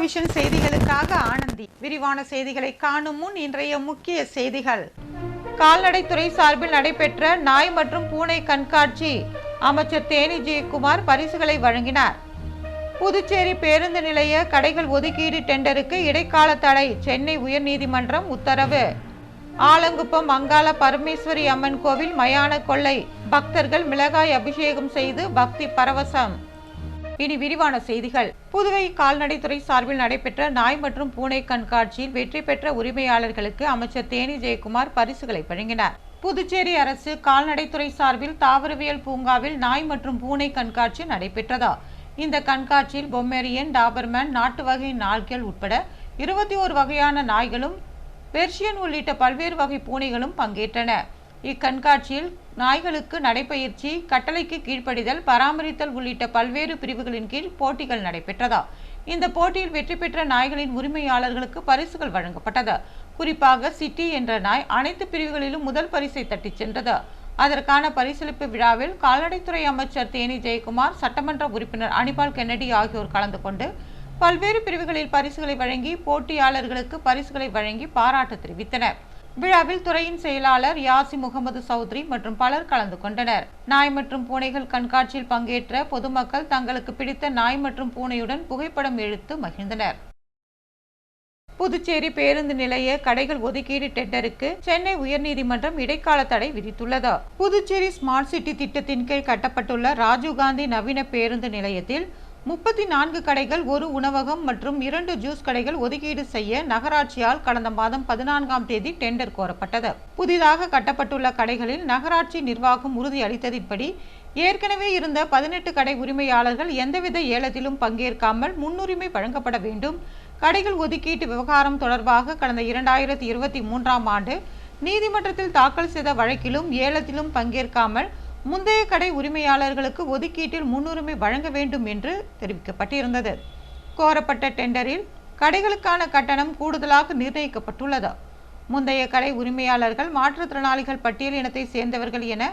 Vision செய்திகளுக்காக ஆனந்தி. விரிவான செய்திகளை காணும் முன் இன்றைய முக்கிய செய்திகள். கால்நடைத்துறை சார்பில் நடைபெற்ற நாய் மற்றும் பூனை கண்காட்சி. அமைச்சர் தேனி ஜெயக்குமார் பரிசுகளை வழங்கினார். புதுச்சேரி பேருந்து நிலைய கடைகள் ஒதுக்கீடு டெண்டருக்கு இடைக்கால தடை. சென்னை உயர்நீதிமன்றம் உத்தரவு. ஆலங்குப்பம் அங்காள பரமேஸ்வரி அம்மன் கோவில் மயான கொள்ளை. பக்தர்கள் மிளகாய் அபிஷேகம் செய்து பக்தி பரவசம். இனி விரிவான செய்திகள். புதுவை கால்நடைத்துறை சார்பில் நடைபெற்ற நாய் மற்றும் பூனை கண்காட்சியில் வெற்றி பெற்ற உரிமையாளர்களுக்கு அமைச்சர் தேனி ஜெயக்குமார் பரிசுகளை வழங்கினார். புதுச்சேரி அரசு கால்நடைத்துறை சார்பில் தாவரவியல் பூங்காவில் நாய் மற்றும் பூனை கண்காட்சி நடைபெற்றதா. இந்த கண்காட்சியில் பொம்மேரியன், டாபர்மேன், நாட்டு வகை நாய்கள் உட்பட 21 வகையான நாய்களும் பெர்ஷியன் உள்ளிட்ட பல்வேறு வகை பூனைகளும் பங்கேற்றன. இக்கண்காட்சியில் நாய்களுக்கு நடைபயிற்சி, கட்டளைக்கு கீழ்ப்படிதல், பராமரித்தல் உள்ளிட்ட பல்வேறு பிரிவுகளின் கீழ் போட்டிகள் நடைபெற்றதா. இந்த போட்டியில் வெற்றி பெற்ற நாய்களின் உரிமையாளர்களுக்கு பரிசுகள் வழங்கப்பட்டது. குறிப்பாக சிட்டி என்ற நாய் அனைத்து பிரிவுகளிலும் முதல் பரிசை தட்டிச் சென்றது. அதற்கான பரிசளிப்பு விழாவில் கால்நடைத்துறை அமைச்சர் தேனி ஜெயக்குமார், சட்டமன்ற உறுப்பினர் அனிபால் கென்னடி ஆகியோர் கலந்து கொண்டு பல்வேறு பிரிவுகளில் பரிசுகளை வழங்கி போட்டியாளர்களுக்கு பரிசுகளை வழங்கி பாராட்டு தெரிவித்தனர். விழாவில் துறையின் செயலாளர் யாசி முகமது சௌத்ரி மற்றும் பலர் கலந்து கொண்டனர். நாய் மற்றும் பூனைகள் கண்காட்சியில் பங்கேற்ற பொதுமக்கள் தங்களுக்கு பிடித்த நாய் மற்றும் பூனையுடன் புகைப்படம் எடுத்து மகிழ்ந்தனர். புதுச்சேரி பேருந்து நிலைய கடைகள் ஒதுக்கீடு டெண்டருக்கு சென்னை உயர்நீதிமன்றம் இடைக்கால தடை விதித்துள்ளது. புதுச்சேரி ஸ்மார்ட் சிட்டி திட்டத்தின் கீழ் கட்டப்பட்டுள்ள ராஜீவ்காந்தி நவீன பேருந்து நிலையத்தில் 34 கடைகள், 1 உணவகம் மற்றும் 2 ஜூஸ் கடைகள் ஒதுக்கீடு செய்ய நகராட்சியால் கடந்த மாதம் 14ஆம் தேதி டெண்டர் கோரப்பட்டது. புதிதாக கட்டப்பட்டுள்ள கடைகளில் நகராட்சி நிர்வாகம் உறுதி அளித்ததின்படி ஏற்கனவே இருந்த 18 கடை உரிமையாளர்கள் எந்தவித ஏலத்திலும் பங்கேற்காமல் முன்னுரிமை வழங்கப்பட வேண்டும். கடைகள் ஒதுக்கீட்டு விவகாரம் தொடர்பாக கடந்த 2023ஆம் ஆண்டு நீதிமன்றத்தில் தாக்கல் செய்த வழக்கிலும் ஏலத்திலும் பங்கேற்காமல் முந்தைய கடை உரிமையாளர்களுக்கு ஒதுக்கீட்டில் முன்னுரிமை வழங்க வேண்டும் என்று தெரிவிக்கப்பட்டிருந்தது. கோரப்பட்ட டெண்டரில் கடைகளுக்கான கட்டணம் கூடுதலாக நிர்ணயிக்கப்பட்டுள்ளது. முந்தைய கடை உரிமையாளர்கள் மாற்றுத்திறனாளிகள் பட்டியல் இனத்தை சேர்ந்தவர்கள் என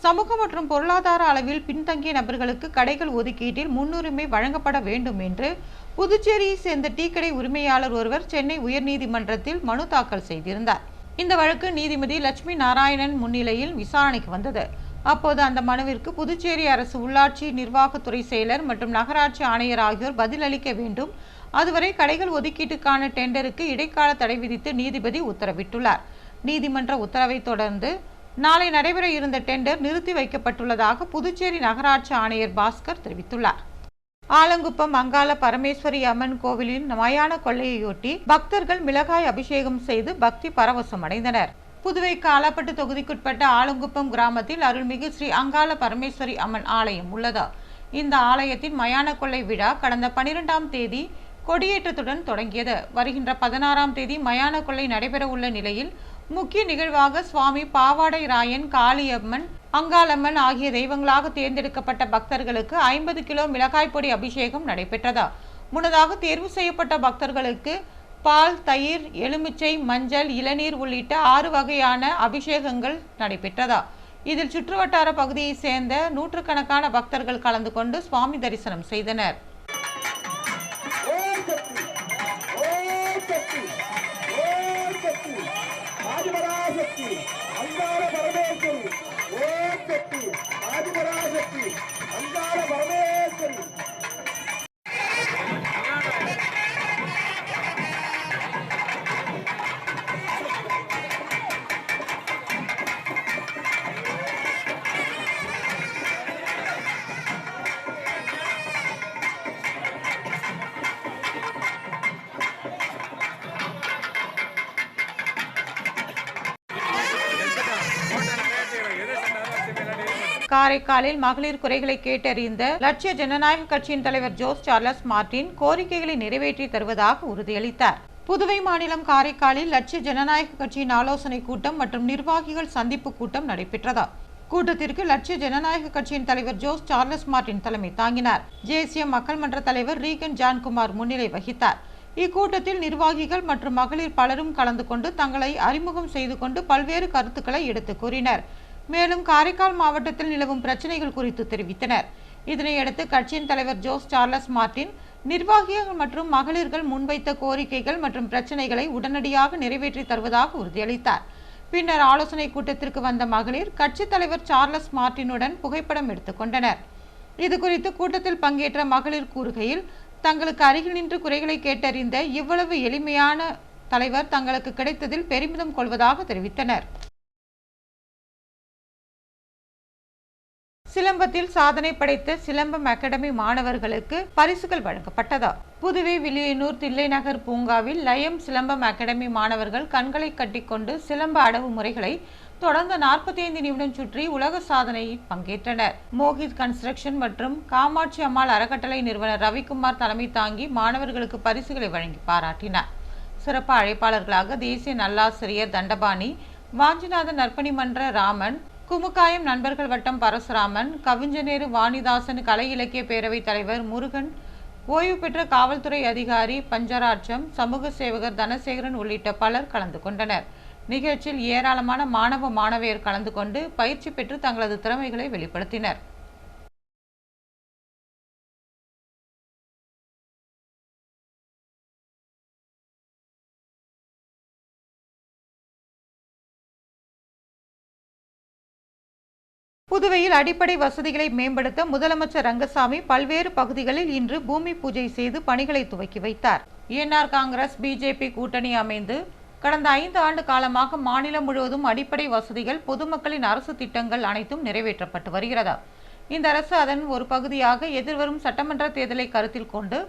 சமூக மற்றும் பொருளாதார அளவில் பின்தங்கிய நபர்களுக்கு கடைகள் ஒதுக்கீட்டில் முன்னுரிமை வழங்கப்பட வேண்டும் என்று புதுச்சேரியை சேர்ந்த டீ கடை உரிமையாளர் ஒருவர் சென்னை உயர்நீதிமன்றத்தில் மனு தாக்கல் செய்திருந்தார். இந்த வழக்கு நீதிபதி லட்சுமி நாராயணன் முன்னிலையில் விசாரணைக்கு வந்தது. அப்போது அந்த மனுவிற்கு புதுச்சேரி அரசு உள்ளாட்சி நிர்வாகத்துறை செயலர் மற்றும் நகராட்சி ஆணையர் ஆகியோர் பதிலளிக்க வேண்டும். அதுவரை கடைகள் ஒதுக்கீட்டுக்கான டெண்டருக்கு இடைக்கால தடை விதித்து நீதிபதி உத்தரவிட்டுள்ளார். நீதிமன்ற உத்தரவை தொடர்ந்து நாளை நடைபெற இருந்த டெண்டர் நிறுத்தி வைக்கப்பட்டுள்ளதாக புதுச்சேரி நகராட்சி ஆணையர் பாஸ்கர் தெரிவித்துள்ளார். ஆலங்குப்பம் அங்காள பரமேஸ்வரி அம்மன் கோவிலின் மயான கொள்ளையொட்டி பக்தர்கள் மிளகாய் அபிஷேகம் செய்து பக்தி பரவசம் அடைந்தனர். புதுவை காலாப்பட்டு தொகுதிக்குட்பட்ட ஆலங்குப்பம் கிராமத்தில் அருள்மிகு ஸ்ரீ அங்காள பரமேஸ்வரி அம்மன் ஆலயம் உள்ளது. இந்த ஆலயத்தின் மயான கொள்ளை விழா கடந்த 12ஆம் தேதி கொடியேற்றத்துடன் தொடங்கியது. வருகின்ற 16ஆம் தேதி மயான கொள்ளை நடைபெற உள்ள நிலையில் முக்கிய நிகழ்வாக சுவாமி பாவாடை ராயன், காளியம்மன், அங்காளம்மன் ஆகிய தெய்வங்களாக தேர்ந்தெடுக்கப்பட்ட பக்தர்களுக்கு 50 கிலோ மிளகாய் பொடி அபிஷேகம் நடைபெற்றது. முன்னதாக தேர்வு செய்யப்பட்ட பக்தர்களுக்கு பால், தயிர், எலுமிச்சை, மஞ்சள், இளநீர் உள்ளிட்ட 6 வகையான அபிஷேகங்கள் நடைபெற்றதா. இதில் சுற்றுவட்டார பகுதியை சேர்ந்த நூற்றுக்கணக்கான பக்தர்கள் கலந்து கொண்டு சுவாமி தரிசனம் செய்தனர். காரைக்காலில் மகளிர் குறைகளை கேட்டறிந்த லட்சிய ஜனநாயக கட்சியின் தலைவர் ஜோஸ் சார்லஸ் மார்டின் கோரிக்கைகளை நிறைவேற்றி தருவதாக உறுதியளித்தார். புதுவை மாநிலம் காரைக்காலில் லட்சிய ஜனநாயக கட்சியின் ஆலோசனை கூட்டம் மற்றும் நிர்வாகிகள் சந்திப்பு கூட்டம் நடைபெற்றதா. கூட்டத்திற்கு லட்சிய ஜனநாயக கட்சியின் தலைவர் ஜோஸ் சார்லஸ் மார்டின் தலைமை தாங்கினார். தேசிய மக்கள் மன்ற தலைவர் ரீகன் ஜான்குமார் முன்னிலை வகித்தார். இக்கூட்டத்தில் நிர்வாகிகள் மற்றும் மகளிர் பலரும் கலந்து கொண்டு தங்களை அறிமுகம் செய்து கொண்டு பல்வேறு கருத்துக்களை எடுத்து கூறினர். மேலும் காரைக்கால் மாவட்டத்தில் நிலவும் பிரச்சனைகள் குறித்து தெரிவித்தனர். இதனையடுத்து கட்சியின் தலைவர் ஜோஸ் சார்லஸ் மார்டின் நிர்வாகிகள் மற்றும் மகளிர்கள் முன்வைத்த கோரிக்கைகள் மற்றும் பிரச்சனைகளை உடனடியாக நிறைவேற்றி தருவதாக உறுதியளித்தார். பின்னர் ஆலோசனை கூட்டத்திற்கு வந்த மகளிர் கட்சித் தலைவர் சார்லஸ் மார்டினுடன் புகைப்படம் எடுத்துக்கொண்டனர். இதுகுறித்து கூட்டத்தில் பங்கேற்ற மகளிர் கூறுகையில், தங்களுக்கு அருகில் நின்று குறைகளை கேட்டறிந்த இவ்வளவு எளிமையான தலைவர் தங்களுக்கு கிடைத்ததில் பெருமிதம் கொள்வதாக தெரிவித்தனர். சிலம்பத்தில் சாதனை படைத்த சிலம்பம் அகாடமி மாணவர்களுக்கு பரிசுகள் வழங்கப்பட்டதா? புதுவை வில்லியனூர் தில்லைநகர் பூங்காவில் லயம் சிலம்பம் அகாடமி மாணவர்கள் கண்களை கட்டிக்கொண்டு சிலம்ப அடவு முறைகளை தொடர்ந்து 45 நிமிடம் சுற்றி உலக சாதனையில் பங்கேற்றனர். மோஹித் கன்ஸ்ட்ரக்ஷன் மற்றும் காமாட்சி அம்மாள் அறக்கட்டளை நிறுவனர் ரவிக்குமார் தலைமை தாங்கி மாணவர்களுக்கு பரிசுகளை வழங்கி பாராட்டினார். சிறப்பு அழைப்பாளர்களாக தேசிய நல்லாசிரியர் தண்டபாணி, வாஞ்சிநாதன் நற்பணி மன்ற ராமன், குமுக்காயம் நண்பர்கள் வட்டம் பரசுராமன், கவிஞநேரு வாணிதாசன், கலை இலக்கிய பேரவை தலைவர் முருகன், ஓய்வு பெற்ற காவல்துறை அதிகாரி பஞ்சராட்சம், சமூக சேவகர் தனசேகரன் உள்ளிட்ட பலர் கலந்து கொண்டனர். நிகழ்ச்சியில் ஏராளமான மாணவ மாணவியர் கலந்து கொண்டு பயிற்சி பெற்று தங்களது திறமைகளை வெளிப்படுத்தினர். புதுவையில் அடிப்படை வசதிகளை மேம்படுத்த முதலமைச்சர் ரங்கசாமி பல்வேறு பகுதிகளில் இன்று பூமி பூஜை செய்து பணிகளை துவக்கி வைத்தார். என்ஆர் காங்கிரஸ் பிஜேபி கூட்டணி அமைந்து கடந்த 5 ஆண்டு காலமாக மாநிலம் முழுவதும் அடிப்படை வசதிகள், பொதுமக்களின் அரசு திட்டங்கள் அனைத்தும் நிறைவேற்றப்பட்டு வருகிறது. இந்த அரசு அதன் ஒரு பகுதியாக எதிர்வரும் சட்டமன்ற தேர்தலை கருத்தில் கொண்டு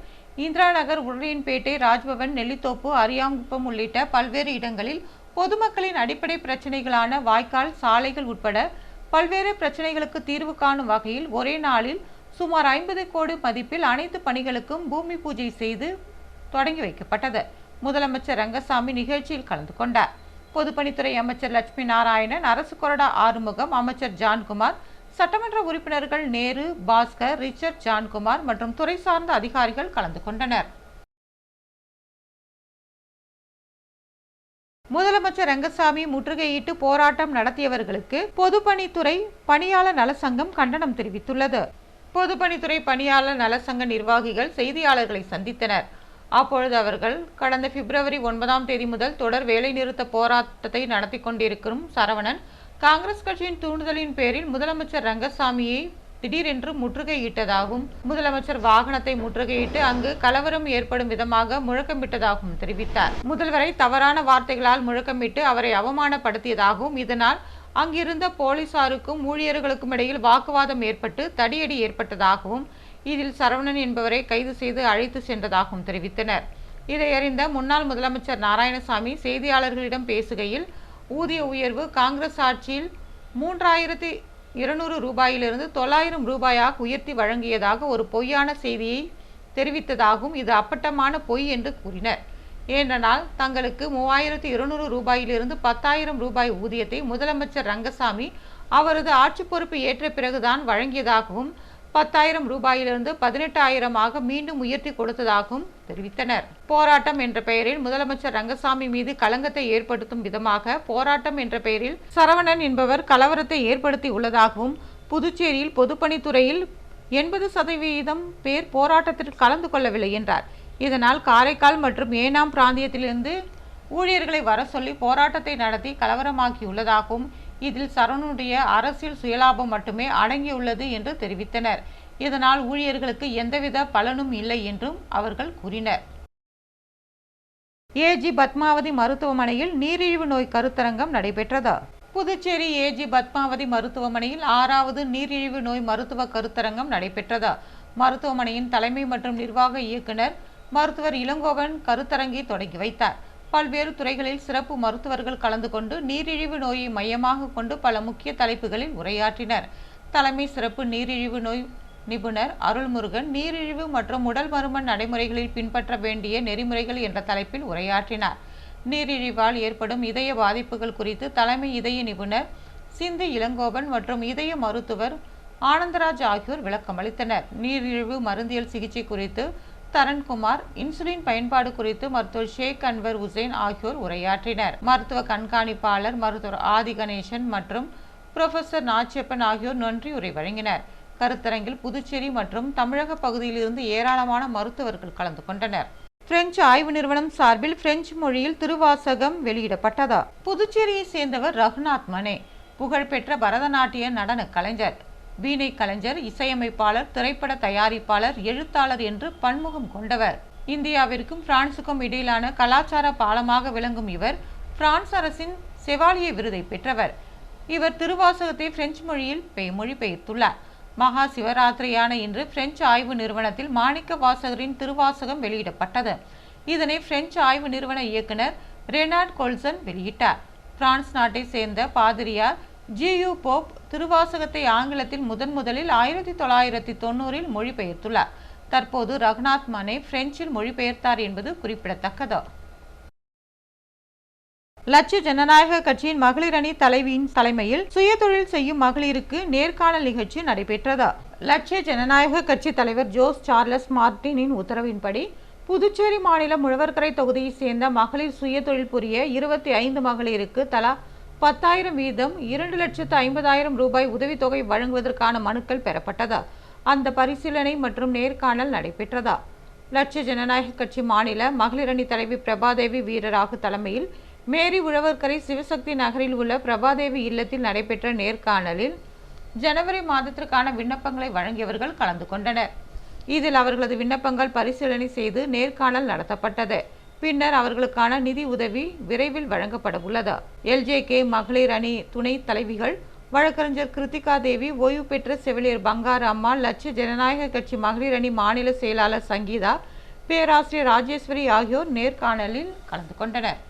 இந்திரா நகர், உருளையன்பேட்டை, ராஜ்பவன், நெல்லித்தோப்பு, அரியாங்குப்பம் உள்ளிட்ட பல்வேறு இடங்களில் பொதுமக்களின் அடிப்படை பிரச்சனைகளான வாய்க்கால், சாலைகள் உட்பட பல்வேறு பிரச்சனைகளுக்கு தீர்வு காணும் வகையில் ஒரே நாளில் சுமார் 50 கோடி மதிப்பில் அனைத்து பணிகளுக்கும் பூமி பூஜை செய்து தொடங்கி வைக்கப்பட்டது. முதலமைச்சர் ரங்கசாமி நிகழ்ச்சியில் கலந்து கொண்டார். பொதுப்பணித்துறை அமைச்சர் லட்சுமி நாராயணன், அரசு கொறடா ஆறுமுகம், அமைச்சர் ஜான்குமார், சட்டமன்ற உறுப்பினர்கள் நேரு, பாஸ்கர், ரிச்சர்ட், ஜான்குமார் மற்றும் துறை சார்ந்த அதிகாரிகள் கலந்து கொண்டனர். முதலமைச்சர் ரங்கசாமி முற்றுகையிட்டு போராட்டம் நடத்தியவர்களுக்கு பொதுப்பணித்துறை பணியாளர் நலசங்கம் கண்டனம் தெரிவித்துள்ளது. பொதுப்பணித்துறை பணியாளர் நலசங்க நிர்வாகிகள் செய்தியாளர்களை சந்தித்தனர். அப்பொழுது அவர்கள், கடந்த பிப்ரவரி 9ஆம் தேதி முதல் தொடர் வேலைநிறுத்த போராட்டத்தை நடத்தி கொண்டிருக்கும் சரவணன் காங்கிரஸ் கட்சியின் தூண்டுதலின் பேரில் முதலமைச்சர் ரங்கசாமியை திடீரென்று முற்றுகையிட்டதாகவும், முதலமைச்சர் வாகனத்தை முற்றுகையிட்டு அங்கு கலவரம் ஏற்படும் விதமாக முழக்கமிட்டதாகவும் தெரிவித்தார். முதல்வரை தவறான வார்த்தைகளால் முழக்கமிட்டு அவரை அவமானப்படுத்தியதாகவும், இதனால் அங்கிருந்த போலீசாருக்கும் ஊழியர்களுக்கும் இடையில் வாக்குவாதம் ஏற்பட்டு தடியடி ஏற்பட்டதாகவும், இதில் சரவணன் என்பவரை கைது செய்து அழைத்து சென்றதாகவும் தெரிவித்தனர். இதை அறிந்த முன்னாள் முதலமைச்சர் நாராயணசாமி செய்தியாளர்களிடம் பேசுகையில், ஊதிய உயர்வு காங்கிரஸ் ஆட்சியில் 3200 ரூபாயிலிருந்து 900 ரூபாயாக உயர்த்தி வழங்கியதாக ஒரு பொய்யான செய்தியை தெரிவித்ததாகவும், இது அப்பட்டமான பொய் என்று கூறினர். ஏனென்றால் தங்களுக்கு 3200 ரூபாயிலிருந்து 10,000 ரூபாய் ஊதியத்தை முதலமைச்சர் ரங்கசாமி அவரது ஆட்சி பொறுப்பு ஏற்ற பிறகுதான் வழங்கியதாகவும், 10,000 ரூபாயிலிருந்து 18,000ஆக மீண்டும் உயர்த்தி கொடுத்ததாகவும் தெரிவித்தனர். போராட்டம் என்ற பெயரில் முதலமைச்சர் ரங்கசாமி மீது களங்கத்தை ஏற்படுத்தும் விதமாக போராட்டம் என்ற பெயரில் சரவணன் என்பவர் கலவரத்தை ஏற்படுத்தி உள்ளதாகவும், புதுச்சேரியில் பொதுப்பணித்துறையில் 80% பேர் போராட்டத்தில் கலந்து கொள்ளவில்லை என்றார். இதனால் காரைக்கால் மற்றும் ஏனாம் பிராந்தியத்திலிருந்து ஊழியர்களை வர சொல்லி போராட்டத்தை நடத்தி கலவரமாக்கியுள்ளதாகவும், இதில் சரவணனுடைய அரசியல் சுயலாபம் மட்டுமே அடங்கியுள்ளது என்று தெரிவித்தனர். இதனால் ஊழியர்களுக்கு எந்தவித பலனும் இல்லை என்றும் அவர்கள் கூறினர். ஏஜி பத்மாவதி மருத்துவமனையில் நீரிழிவு நோய் கருத்தரங்கம் நடைபெற்றது. புதுச்சேரி ஏஜி பத்மாவதி மருத்துவமனையில் 6வது நீரிழிவு நோய் மருத்துவ கருத்தரங்கம் நடைபெற்றது. மருத்துவமனையின் தலைமை மற்றும் நிர்வாக இயக்குனர் மருத்துவர் இளங்கோவன் கருத்தரங்கை தொடங்கி வைத்தார். பல்வேறு துறைகளில் சிறப்பு மருத்துவர்கள் கலந்து கொண்டு நீரிழிவு நோயை மையமாக கொண்டு பல முக்கிய தலைப்புகளில் உரையாற்றினர். தலைமை சிறப்பு நீரிழிவு நோய் நிபுணர் அருள்முருகன் நீரிழிவு மற்றும் உடல் பருமன் நடைமுறைகளில் பின்பற்ற வேண்டிய நெறிமுறைகள் என்ற தலைப்பில் உரையாற்றினார். நீரிழிவால் ஏற்படும் இதய பாதிப்புகள் குறித்து தலைமை இதய நிபுணர் சிந்து இளங்கோவன் மற்றும் இதய மருத்துவர் ஆனந்தராஜ் ஆகியோர் விளக்கமளித்தனர். நீரிழிவு மருந்தியல் சிகிச்சை குறித்து தரண்குமார், இன்சுலின் பயன்பாடு குறித்து மருத்துவர் ஷேக் அன்வர் உசேன் ஆகியோர் உரையாற்றினர். மருத்துவ கண்காணிப்பாளர் மருத்துவர் ஆதி கணேசன் மற்றும் புரொஃபசர் நாச்சியப்பன் ஆகியோர் நன்றி உரை வழங்கினர். கருத்தரங்கில் புதுச்சேரி மற்றும் தமிழக பகுதியிலிருந்து ஏராளமான மருத்துவர்கள் கலந்து கொண்டனர். பிரெஞ்சு ஆய்வு நிறுவனம் சார்பில் பிரெஞ்சு மொழியில் திருவாசகம் வெளியிடப்பட்டதா? புதுச்சேரியை சேர்ந்தவர் ரகுநாத் மனே. புகழ்பெற்ற பரதநாட்டிய நடன கலைஞர், வீணை கலைஞர், இசையமைப்பாளர், திரைப்பட தயாரிப்பாளர், எழுத்தாளர் என்று பன்முகம் கொண்டவர். இந்தியாவிற்கும் பிரான்சுக்கும் இடையிலான கலாச்சார பாலமாக விளங்கும் இவர் பிரான்ஸ் அரசின் செவாலியே விருதை பெற்றவர். இவர் திருவாசகத்தை பிரெஞ்சு மொழியில் மொழிபெயர்த்துள்ளார். மகா சிவராத்திரியான இன்று பிரெஞ்சு ஆய்வு நிறுவனத்தில் மாணிக்க வாசகரின் திருவாசகம் வெளியிடப்பட்டது. இதனை பிரெஞ்சு ஆய்வு நிறுவன இயக்குனர் ரெனார்ட் கொல்சன் வெளியிட்டார். பிரான்ஸ் நாட்டை சேர்ந்த பாதிரியார் ஜியு போப் திருவாசகத்தை ஆங்கிலத்தில் முதலில் 1990 மொழிபெயர்த்துள்ளார். தற்போது ரகுநாத் மனே பிரெஞ்சில் மொழிபெயர்த்தார் என்பது குறிப்பிடத்தக்கது. லட்சிய ஜனநாயக கட்சியின் மகளிர் அணி தலைவியின் தலைமையில் சுயதொழில் செய்யும் மகளிருக்கு நேர்காணல் நிகழ்ச்சி நடைபெற்றதா? லட்சிய ஜனநாயக கட்சி தலைவர் ஜோஸ் சார்லஸ் மார்டினின் உத்தரவின்படி புதுச்சேரி மாநிலம் உழவர்கரை தொகுதியை சேர்ந்த மகளிர் சுயதொழில் புரிய 25 மகளிருக்கு தலா 10,000 வீதம் 2,50,000 ரூபாய் உதவித்தொகை வழங்குவதற்கான மனுக்கள் பெறப்பட்டதா? அந்த பரிசீலனை மற்றும் நேர்காணல் நடைபெற்றதா? லட்சிய ஜனநாயக கட்சி மாநில மகளிர் அணி தலைவி பிரபாதேவி வீரராகு தலைமையில் மேரி உழவர்கரை சிவசக்தி நகரில் உள்ள பிரபாதேவி இல்லத்தில் நடைபெற்ற நேர்காணலில் ஜனவரி மாதத்திற்கான விண்ணப்பங்களை வழங்கியவர்கள் கலந்து கொண்டனர். இதில் அவர்களது விண்ணப்பங்கள் பரிசீலனை செய்து நேர்காணல் நடத்தப்பட்டது. பின்னர் அவர்களுக்கான நிதி உதவி விரைவில் வழங்கப்பட உள்ளது. எல்ஜேகே மகளிர் அணி துணை தலைவிகள் வழக்கறிஞர் கிருத்திகா தேவி, ஓய்வு பெற்ற செவிலியர் பங்காரு அம்மாள், லட்சிய ஜனநாயக கட்சி மகளிர் அணி மாநில செயலாளர் சங்கீதா, பேராசிரியர் ராஜேஸ்வரி ஆகியோர் நேர்காணலில் கலந்து கொண்டனர்.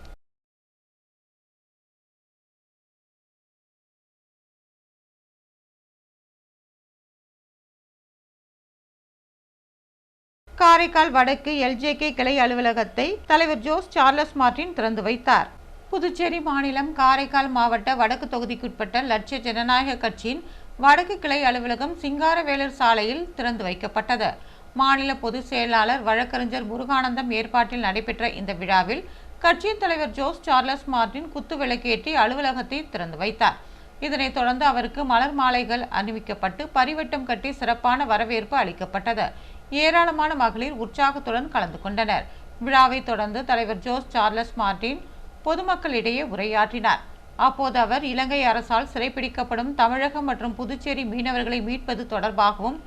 காரைக்கால் வடக்கு எல்ஜேகே கிளை அலுவலகத்தை தலைவர் ஜோஸ் சார்லஸ் மார்டின் திறந்து வைத்தார். புதுச்சேரி மாநிலம் காரைக்கால் மாவட்ட வடக்கு தொகுதிக்குட்பட்ட லட்சிய ஜனநாயக கட்சியின் வடக்கு கிளை அலுவலகம் சிங்காரவேலர் சாலையில் திறந்து வைக்கப்பட்டது. மாநில பொதுச் செயலாளர் வழக்கறிஞர் முருகானந்தம் ஏற்பாட்டில் நடைபெற்ற இந்த விழாவில் கட்சியின் தலைவர் ஜோஸ் சார்லஸ் மார்டின் குத்து விளக்கேற்றி அலுவலகத்தை திறந்து வைத்தார். இதனைத் தொடர்ந்து அவருக்கு மலர் மாலைகள் அணிவிக்கப்பட்டு பரிவட்டம் கட்டி சிறப்பான வரவேற்பு அளிக்கப்பட்டது. ஏராளமான மகளிர் உற்சாகத்துடன் கலந்து கொண்டனர். விழாவை தொடர்ந்து தலைவர் ஜோஸ் சார்லஸ் மார்டின் பொதுமக்களிடையே உரையாற்றினார். அப்போது அவர் இலங்கை அரசால் சிறைப்பிடிக்கப்படும் தமிழகம் மற்றும் புதுச்சேரி மீனவர்களை மீட்பது தொடர்பாகவும்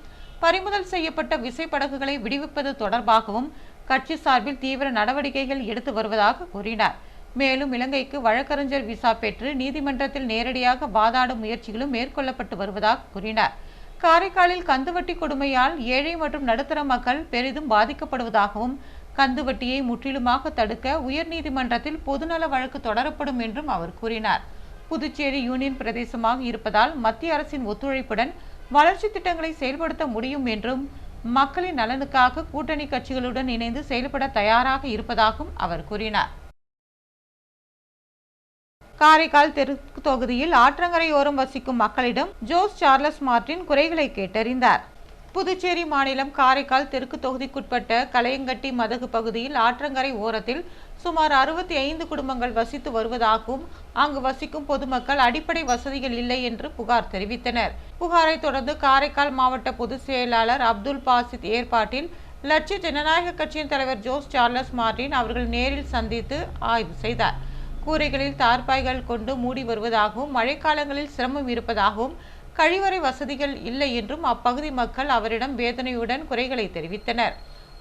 பறிமுதல் செய்யப்பட்ட விசைப்படகுகளை விடுவிப்பது தொடர்பாகவும் கட்சி சார்பில் தீவிர நடவடிக்கைகள் எடுத்து வருவதாக கூறினார். மேலும் இலங்கைக்கு வழக்கறிஞர் விசா பெற்று நீதிமன்றத்தில் நேரடியாக வாதாடும் முயற்சிகளும் மேற்கொள்ளப்பட்டு வருவதாக கூறினார். காரைக்காலில் கந்துவட்டி கொடுமையால் ஏழை மற்றும் நடுத்தர மக்கள் பெரிதும் பாதிக்கப்படுவதாகவும் கந்துவட்டியை முற்றிலுமாக தடுக்க உயர்நீதிமன்றத்தில் பொதுநல வழக்கு தொடரப்படும் என்றும் அவர் கூறினார். புதுச்சேரி யூனியன் பிரதேசமாக இருப்பதால் மத்திய அரசின் ஒத்துழைப்புடன் வளர்ச்சி திட்டங்களை செயல்படுத்த முடியும் என்றும் மக்களின் நலனுக்காக கூட்டணி கட்சிகளுடன் இணைந்து செயல்பட தயாராக இருப்பதாகவும் அவர் கூறினார். காரைக்கால் தெற்கு தொகுதியில் ஆற்றங்கரையோரம் வசிக்கும் மக்களிடம் ஜோஸ் சார்லஸ் மார்டின் குறைகளை கேட்டறிந்தார். புதுச்சேரி மாநிலம் காரைக்கால் தெற்கு தொகுதிக்குட்பட்ட கலையங்கட்டி மதகு பகுதியில் ஆற்றங்கரை ஓரத்தில் சுமார் 65 குடும்பங்கள் வசித்து வருவதாகவும் அங்கு வசிக்கும் பொதுமக்கள் அடிப்படை வசதிகள் இல்லை என்று புகார் தெரிவித்தனர். புகாரை தொடர்ந்து காரைக்கால் மாவட்ட பொதுச் செயலாளர் அப்துல் பாசித் ஏற்பாட்டில் லட்சிய ஜனநாயக கட்சியின் தலைவர் ஜோஸ் சார்லஸ் மார்டின் அவர்கள் நேரில் சந்தித்து ஆய்வு செய்தார். கூரைகளில் தார்பாய்கள் கொண்டு மூடி வருவதாகவும் மழைக்காலங்களில் சிரமம் இருப்பதாகவும் கழிவறை வசதிகள் இல்லை என்றும் அப்பகுதி மக்கள் அவரிடம் வேதனையுடன் குறைகளை தெரிவித்தனர்.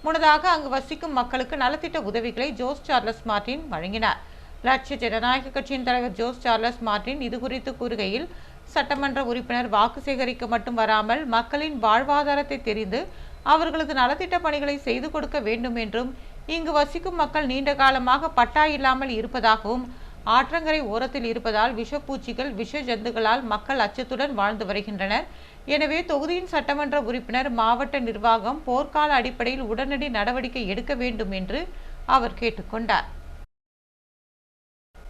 முன்னதாக அங்கு வசிக்கும் மக்களுக்கு நலத்திட்ட உதவிகளை ஜோஸ் சார்லஸ் மார்டின் வழங்கினார். லட்சிய ஜனநாயக கட்சியின் தலைவர் ஜோஸ் சார்லஸ் மார்டின் இதுகுறித்து கூறுகையில், சட்டமன்ற உறுப்பினர் வாக்கு சேகரிக்க மட்டும் வராமல் மக்களின் வாழ்வாதாரத்தை தெரிந்து அவர்களது நலத்திட்ட பணிகளை செய்து கொடுக்க வேண்டும் என்றும், இங்கு வசிக்கும் மக்கள் நீண்ட காலமாக பட்டா இல்லாமல் இருப்பதாகவும், ஆற்றங்கரை ஓரத்தில் இருப்பதால் விஷப்பூச்சிகள் விஷ ஜந்துகளால் மக்கள் அச்சத்துடன் வாழ்ந்து வருகின்றனர். எனவே தொகுதியின் சட்டமன்ற உறுப்பினர் மாவட்ட நிர்வாகம் போர்க்கால அடிப்படையில் உடனடி நடவடிக்கை எடுக்க வேண்டும் என்று அவர் கேட்டுக்கொண்டார்.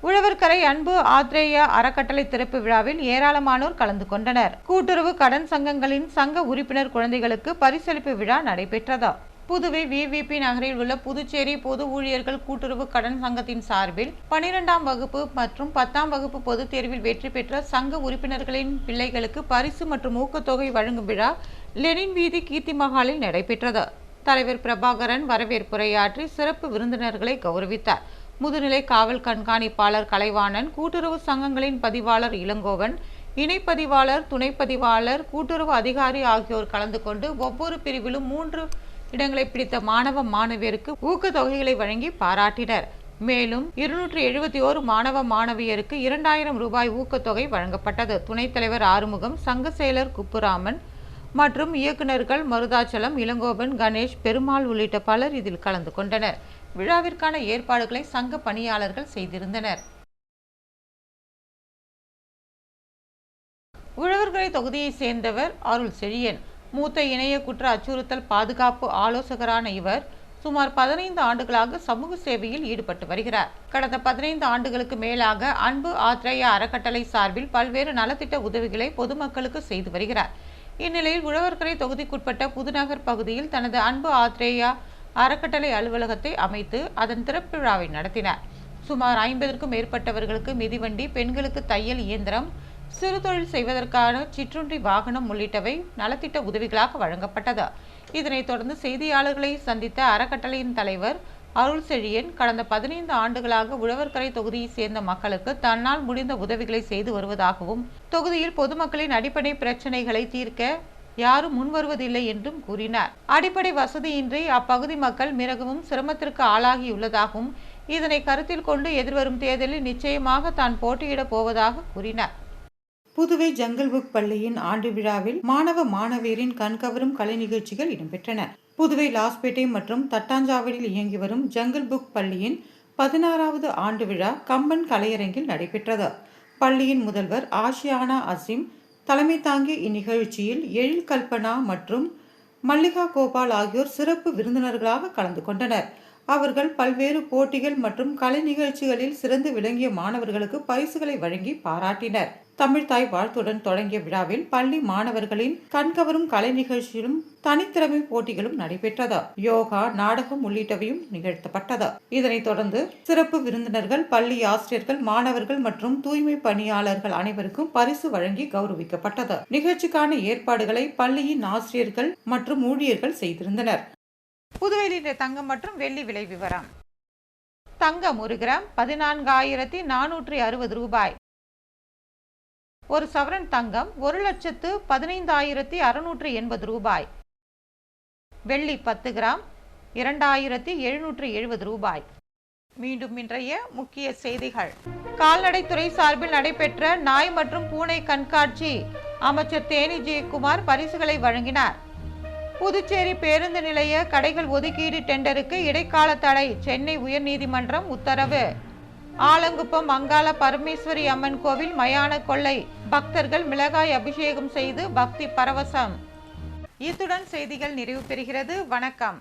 உழவர்கரை அன்பு ஆத்ரேயா அறக்கட்டளை திறப்பு விழாவில் ஏராளமானோர் கலந்து கொண்டனர். கூட்டுறவு கடன் சங்கங்களின் சங்க உறுப்பினர் குழந்தைகளுக்கு பரிசளிப்பு விழா நடைபெற்றது. புதுவை விவிபி நகரில் உள்ள புதுச்சேரி பொது ஊழியர்கள் கூட்டுறவு கடன் சங்கத்தின் சார்பில் 12ஆம் வகுப்பு மற்றும் 10ஆம் வகுப்பு பொதுத் தேர்வில் வெற்றி பெற்ற சங்க உறுப்பினர்களின் பிள்ளைகளுக்கு பரிசு மற்றும் ஊக்கத்தொகை வழங்கும் விழா லெனின் வீதி கீர்த்தி மஹாலில் நடைபெற்றது. தலைவர் பிரபாகரன் வரவேற்புரையாற்றி சிறப்பு விருந்தினர்களை கௌரவித்தார். முதுநிலை காவல் கண்காணிப்பாளர் கலைவாணன், கூட்டுறவு சங்கங்களின் பதிவாளர் இளங்கோவன், இணைப்பதிவாளர், துணைப்பதிவாளர், கூட்டுறவு அதிகாரி ஆகியோர் கலந்து கொண்டு ஒவ்வொரு பிரிவிலும் 3 இடங்களை பிடித்த மாணவ மாணவியருக்கு ஊக்கத்தொகைகளை வழங்கி பாராட்டினர். மேலும் 271 மாணவ மாணவியருக்கு 2000 ரூபாய் ஊக்கத்தொகை வழங்கப்பட்டது. துணைத் தலைவர் ஆறுமுகம், சங்க செயலர் குப்புராமன் மற்றும் இயக்குநர்கள் மருதாச்சலம், இளங்கோவன், கணேஷ், பெருமாள் உள்ளிட்ட பலர் இதில் கலந்து கொண்டனர். விழாவிற்கான ஏற்பாடுகளை சங்க பணியாளர்கள் செய்திருந்தனர். உழவர்கரை தொகுதியை சேர்ந்தவர் அருள் செழியன். மூத்த இணைய குற்ற அச்சுறுத்தல் பாதுகாப்பு ஆலோசகரான இவர் சுமார் 15 ஆண்டுகளாக சமூக சேவையில் ஈடுபட்டு வருகிறார். கடந்த 15 ஆண்டுகளுக்கு மேலாக அன்பு ஆத்ரேயா அறக்கட்டளை சார்பில் பல்வேறு நலத்திட்ட உதவிகளை பொதுமக்களுக்கு செய்து வருகிறார். இந்நிலையில் உழவர்கரை தொகுதிக்குட்பட்ட புதுநகர் பகுதியில் தனது அன்பு ஆத்ரேயா அறக்கட்டளை அலுவலகத்தை அமைத்து அதன் திறப்பு விழாவை நடத்தினார். சுமார் 50க்கும் மேற்பட்டவர்களுக்கு மிதிவண்டி, பெண்களுக்கு தையல் இயந்திரம், சிறு தொழில் செய்வதற்கான சிற்றுண்டி வாகனம் உள்ளிட்டவை நலத்திட்ட உதவிகளாக வழங்கப்பட்டது. இதனைத் தொடர்ந்து செய்தியாளர்களை சந்தித்த அறக்கட்டளையின் தலைவர் அருள் செழியன், கடந்த 15 ஆண்டுகளாக உழவர்கரை தொகுதியை சேர்ந்த மக்களுக்கு தன்னால் முடிந்த உதவிகளை செய்து வருவதாகவும், தொகுதியில் பொதுமக்களின் அடிப்படை பிரச்சனைகளை தீர்க்க யாரும் முன்வருவதில்லை என்றும் கூறினார். அடிப்படை வசதியின்றி அப்பகுதி மக்கள் மிகவும் சிரமத்திற்கு ஆளாகியுள்ளதாகவும், இதனை கருத்தில் கொண்டு எதிர்வரும் தேர்தலில் நிச்சயமாக தான் போட்டியிடப் போவதாக கூறினார். புதுவை ஜங்கல் புக் பள்ளியின் ஆண்டு விழாவில் மாணவ மாணவியரின் கண்கவரும் கலை நிகழ்ச்சிகள் இடம்பெற்றன. புதுவை லாஸ்பேட்டை மற்றும் தட்டாஞ்சாவடியில் இயங்கி வரும் ஜங்கல் புக் பள்ளியின் 16வது ஆண்டு விழா கம்பன் கலையரங்கில் நடைபெற்றது. பள்ளியின் முதல்வர் ஆஷியானா அசீம் தலைமை தாங்கிய இந்நிகழ்ச்சியில் எழில் கல்பனா மற்றும் மல்லிகா கோபால் ஆகியோர் சிறப்பு விருந்தினர்களாக கலந்து கொண்டனர். அவர்கள் பல்வேறு போட்டிகள் மற்றும் கலை நிகழ்ச்சிகளில் சிறந்து விளங்கிய மாணவர்களுக்கு பரிசுகளை வழங்கி பாராட்டினர். தமிழ்தாய் வாழ்த்துடன் தொடங்கிய விழாவில் பள்ளி மாணவர்களின் கண்கவரும் கலை நிகழ்ச்சியிலும் தனித்திறமை போட்டிகளும் நடைபெற்றது. யோகா, நாடகம் உள்ளிட்டவையும் நிகழ்த்தப்பட்டது. இதனைத் தொடர்ந்து சிறப்பு விருந்தினர்கள், பள்ளி ஆசிரியர்கள், மாணவர்கள் மற்றும் தூய்மை பணியாளர்கள் அனைவருக்கும் பரிசு வழங்கி கௌரவிக்கப்பட்டது. நிகழ்ச்சிக்கான ஏற்பாடுகளை பள்ளியின் ஆசிரியர்கள் மற்றும் ஊழியர்கள் செய்திருந்தனர். புதுவையில் தங்கம் மற்றும் வெள்ளி விலை விவரம். தங்கம் 1 கிராம் 14,460 ரூபாய். ஒரு சவரன் தங்கம் 1,15,680 ரூபாய். வெள்ளி 10 கிராம் 2,770 ரூபாய். மீண்டும் இன்றைய முக்கிய செய்திகள். கால்நடைத்துறை சார்பில் நடைபெற்ற நாய் மற்றும் பூனை கண்காட்சி அமைச்சர் தேனி ஜெயக்குமார் பரிசுகளை வழங்கினார். புதுச்சேரி பேருந்து நிலைய கடைகள் ஒதுக்கீடு டெண்டருக்கு இடைக்கால தடை, சென்னை உயர்நீதிமன்றம் உத்தரவு. ஆலங்குப்பம் அங்காள பரமேஸ்வரி அம்மன் கோவில் மயான கொள்ளை, பக்தர்கள் மிளகாய் அபிஷேகம் செய்து பக்தி பரவசம். இத்துடன் செய்திகள் நிறைவு பெறுகிறது. வணக்கம்.